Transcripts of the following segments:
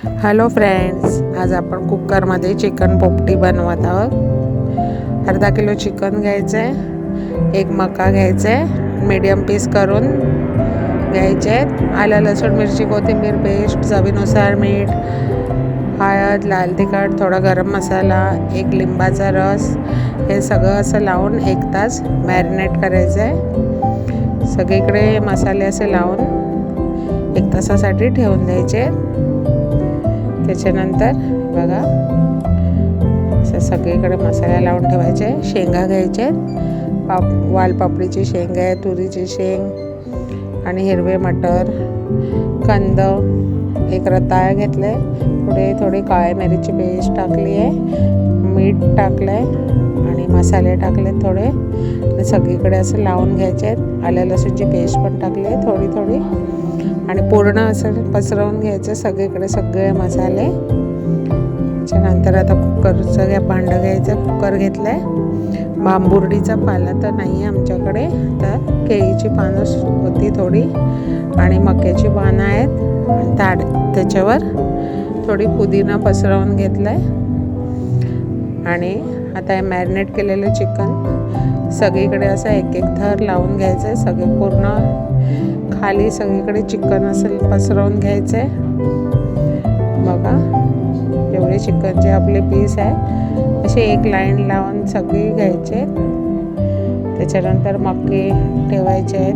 Hello friends, आज आपण कुकरमध्ये चिकन पोपटी बनवत आहोत। अर्धा किलो चिकन घ्यायचं आहे, एक मका घ्यायचा आहे, मीडियम पीस करून घ्यायचे आहेत। आलं लसूण मिरची कोथिंबीर पेस्ट, चवीनुसार मीठ, हळद, लाल तिखट, थोडा गरम मसाला, एक लिंबाचा रस, हे सगळं असं लावून 1 तास मॅरिनेट करायचं आहे। सगळीकडे मसाले असे लावून 1 तासासाठी ठेवून द्यायचे। त्याच्यानंतर बघा असं सगळीकडे मसाला लावून ठेवायचे। शेंगा घ्यायचे, वालपापडीची शेंग आहे, तुरीची शेंग आणि हिरवे मटर, कंद, एक रताळा घेतले, थोडी काळ्या मिरीची पेस्ट टाकली आहे, मीठ टाकलं आहे आणि मसाले टाकले थोडे आणि सगळीकडे असं लावून घ्यायचे। आलं लसूणची पेस्ट पण टाकली आहे थोडी आणि पूर्ण असं पसरवून घ्यायचं सगळीकडे सगळे मसाले। त्याच्यानंतर आता कुकरचं भांडं घ्यायचं, कुकर घेतलं आहे। बांबुर्डीचा पाला तर नाही आहे आमच्याकडे, तर केळीची पानं होती थोडी आणि मक्याची पानं आहेत आणि त्याच्यावर थोडी पुदिना पसरवून घेतलं आहे। आणि आता हे मॅरिनेट केलेलं चिकन सगळीकडे असं एक थर लावून घ्यायचं आहे। सगळे पूर्ण खाली सगळीकडे चिकन असं पसरवून घ्यायचं आहे। बघा एवढे चिकनचे आपले पीस आहे असे एक लाईन लावून सगळे घ्यायचे। त्याच्यानंतर मके ठेवायचे आहेत,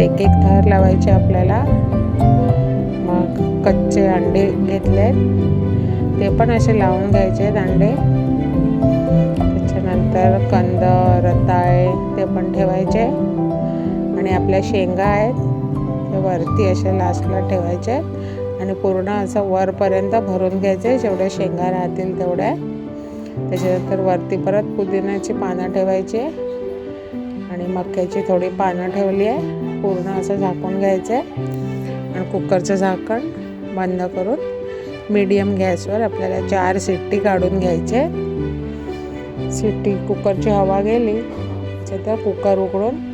एक थर लावायचे आपल्याला। मग कच्चे अंडे घेतले, ते पण असे लावून घ्यायचे अंडे। त्याच्यानंतर कंद, रताळे ते पण ठेवायचे आणि आपल्या शेंगा आहेत ते वरती अशा लास्टला ठेवायचे आणि पूर्ण असं वरपर्यंत भरून घ्यायचे जेवढ्या शेंगा राहतील तेवढ्या। त्याच्यानंतर वरती परत पुदिन्याची पानं ठेवायची आणि मक्याची थोडी पानं ठेवली आहे। पूर्ण असं झाकून घ्यायचं आणि कुकरचं झाकण बंद करून मीडियम गॅसवर आपल्याला 4 शिट्टी काढून घ्यायचे। शिट्टी कुकरची हवा गेली तर कुकर उघडून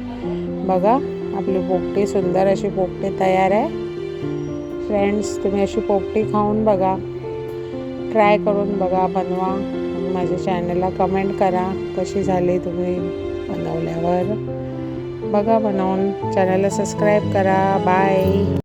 बघा आपली पोपटी, सुंदर अशी पोपटी तयार आहे। फ्रेंड्स, तुम्ही अशी पोपटी खाऊन बघा, ट्राय करून बघा, बनवा। माझ्या चॅनलला कमेंट करा कशी झाली तुम्ही बनवल्यावर। बघा बनवून, चॅनलला सबस्क्राईब करा। बाय।